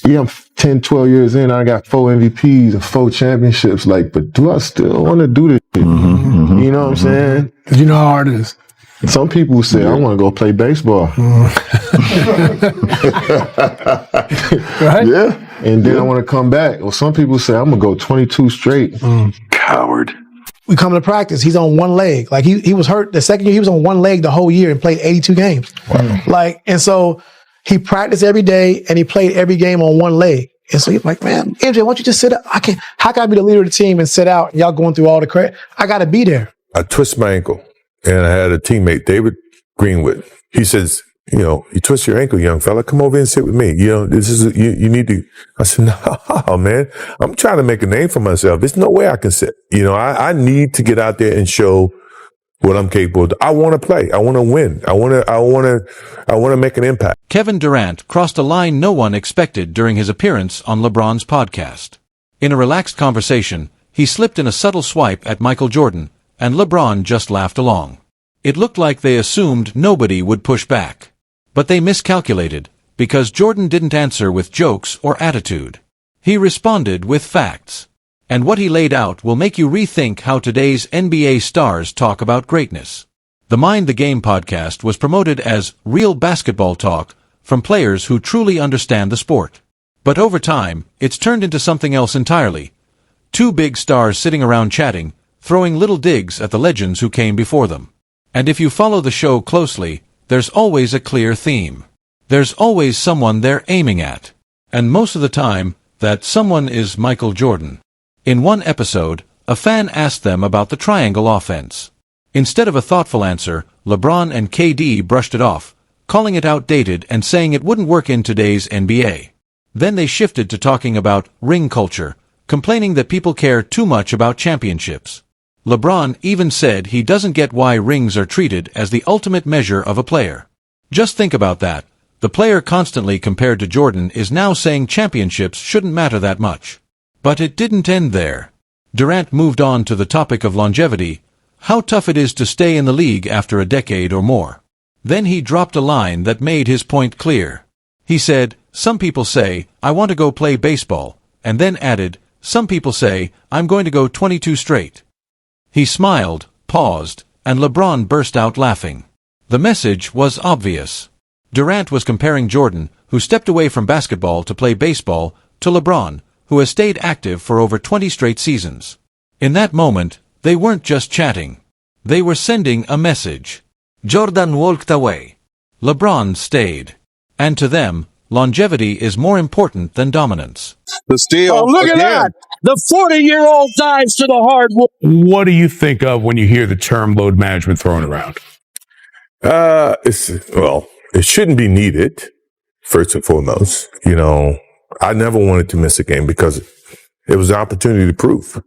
yeah, I'm 10, 12 years in. I got 4 MVPs and 4 championships. Like, but do I still want to do this shit? You know what I'm saying? You know how hard it is. Some people say, I want to go play baseball. Right? Yeah. And then I want to come back. Well, some people say, I'm going to go 22 straight. Coward. We come to practice, he's on one leg. Like he was hurt the second year, he was on one leg the whole year and played 82 games. Wow. Like, and so he practiced every day and he played every game on one leg. And so he's like, man, MJ, why don't you just sit up? How can I be the leader of the team and sit out and y'all going through all the credit? I got to be there. I twist my ankle and I had a teammate, David Greenwood. He says, you know, you twist your ankle, young fella, come over and sit with me. You know, this is, you need to. I said, no, man, I'm trying to make a name for myself. There's no way I can sit. You know, I need to get out there and show what I'm capable of. I want to play. I want to win. I want to make an impact. Kevin Durant crossed a line no one expected during his appearance on LeBron's podcast. In a relaxed conversation, he slipped in a subtle swipe at Michael Jordan, and LeBron just laughed along. It looked like they assumed nobody would push back. But they miscalculated, because Jordan didn't answer with jokes or attitude. He responded with facts. And what he laid out will make you rethink how today's NBA stars talk about greatness. The Mind the Game podcast was promoted as real basketball talk from players who truly understand the sport. But over time, it's turned into something else entirely. 2 big stars sitting around chatting, throwing little digs at the legends who came before them. And if you follow the show closely, there's always a clear theme. There's always someone they're aiming at. And most of the time, that someone is Michael Jordan. In one episode, a fan asked them about the triangle offense. Instead of a thoughtful answer, LeBron and KD brushed it off, calling it outdated and saying it wouldn't work in today's NBA. Then they shifted to talking about ring culture, complaining that people care too much about championships. LeBron even said he doesn't get why rings are treated as the ultimate measure of a player. Just think about that. The player constantly compared to Jordan is now saying championships shouldn't matter that much. But it didn't end there. Durant moved on to the topic of longevity, how tough it is to stay in the league after a decade or more. Then he dropped a line that made his point clear. He said, some people say, I want to go play baseball, and then added, some people say, I'm going to go 22 straight. He smiled, paused, and LeBron burst out laughing. The message was obvious. Durant was comparing Jordan, who stepped away from basketball to play baseball, to LeBron, who has stayed active for over 20 straight seasons. In that moment, they weren't just chatting. They were sending a message. Jordan walked away. LeBron stayed. And to them, longevity is more important than dominance. The steal. Oh, look again. at that. The 40-year-old dives to the hardwood. What do you think of when you hear the term load management thrown around? It shouldn't be needed, first and foremost. You know, I never wanted to miss a game because it was an opportunity to prove.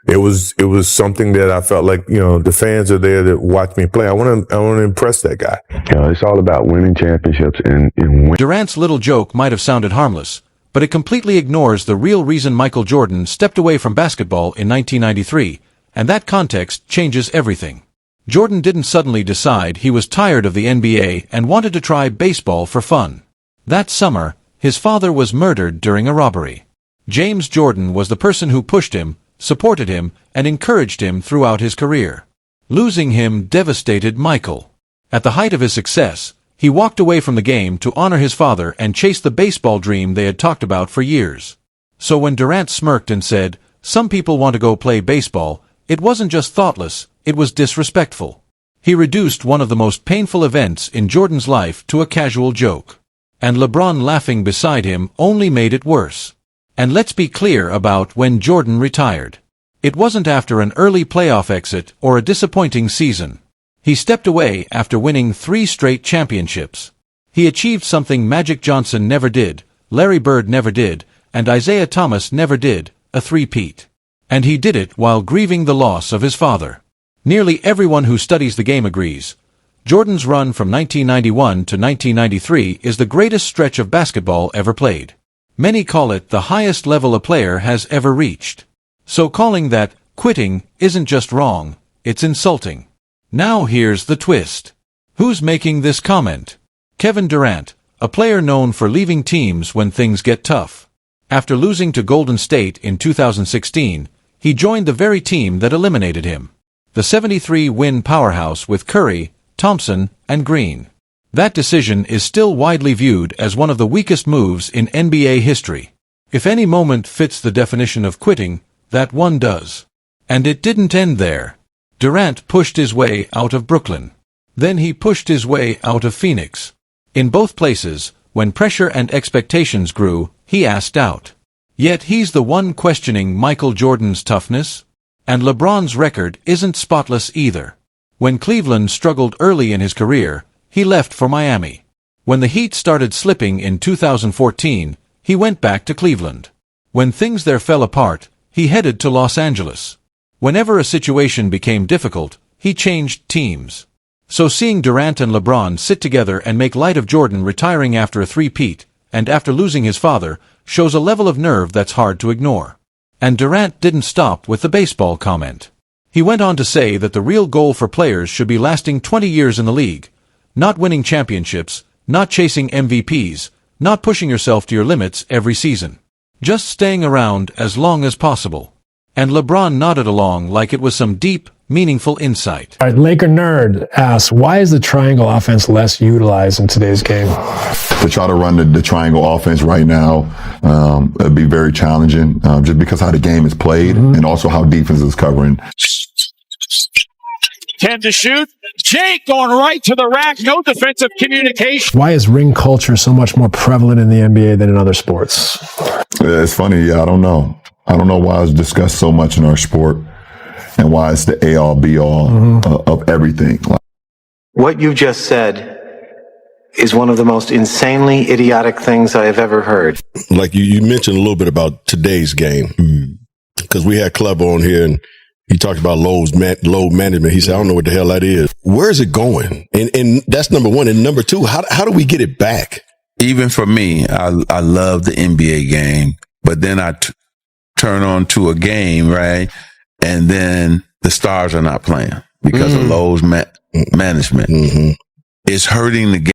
It was something that I felt like, you know, the fans are there to watch me play. I want to impress that guy. You know, it's all about winning championships and win. Durant's little joke might have sounded harmless, but it completely ignores the real reason Michael Jordan stepped away from basketball in 1993, and that context changes everything. Jordan didn't suddenly decide he was tired of the NBA and wanted to try baseball for fun. That summer, his father was murdered during a robbery. James Jordan was the person who pushed him, supported him, and encouraged him throughout his career. Losing him devastated Michael. At the height of his success, he walked away from the game to honor his father and chase the baseball dream they had talked about for years. So when Durant smirked and said, some people want to go play baseball, it wasn't just thoughtless, it was disrespectful. He reduced one of the most painful events in Jordan's life to a casual joke. And LeBron laughing beside him only made it worse. And let's be clear about when Jordan retired. It wasn't after an early playoff exit or a disappointing season. He stepped away after winning 3 straight championships. He achieved something Magic Johnson never did, Larry Bird never did, and Isaiah Thomas never did, a three-peat. And he did it while grieving the loss of his father. Nearly everyone who studies the game agrees. Jordan's run from 1991 to 1993 is the greatest stretch of basketball ever played. Many call it the highest level a player has ever reached. So calling that quitting isn't just wrong, it's insulting. Now here's the twist. Who's making this comment? Kevin Durant, a player known for leaving teams when things get tough. After losing to Golden State in 2016, he joined the very team that eliminated him. The 73-win powerhouse with Curry, Thompson, and Green. That decision is still widely viewed as one of the weakest moves in NBA history. If any moment fits the definition of quitting, that one does. And it didn't end there. Durant pushed his way out of Brooklyn. Then he pushed his way out of Phoenix. In both places, when pressure and expectations grew, he asked out. Yet he's the one questioning Michael Jordan's toughness. And LeBron's record isn't spotless either. When Cleveland struggled early in his career, he left for Miami. When the Heat started slipping in 2014, he went back to Cleveland. When things there fell apart, he headed to Los Angeles. Whenever a situation became difficult, he changed teams. So seeing Durant and LeBron sit together and make light of Jordan retiring after a three-peat, and after losing his father, shows a level of nerve that's hard to ignore. And Durant didn't stop with the baseball comment. He went on to say that the real goal for players should be lasting 20 years in the league, not winning championships, not chasing MVPs, not pushing yourself to your limits every season. Just staying around as long as possible. And LeBron nodded along like it was some deep, meaningful insight. All right, Laker Nerd asks, why is the triangle offense less utilized in today's game? To try to run the triangle offense right now, it'd be very challenging, just because how the game is played and also how defense is covering. 10 to shoot. Jake going right to the rack. No defensive communication. Why is ring culture so much more prevalent in the NBA than in other sports? It's funny. Yeah, I don't know. I don't know why it's discussed so much in our sport and why it's the A-all, B-all of everything. What you just said is one of the most insanely idiotic things I have ever heard. Like you mentioned a little bit about today's game, because we had Club on here and he talked about load management. He said, I don't know what the hell that is. Where is it going? And that's number one. And number two, how do we get it back? Even for me, I love the NBA game, but then I turn on to a game, right? And then the stars are not playing because of load management. It's hurting the game.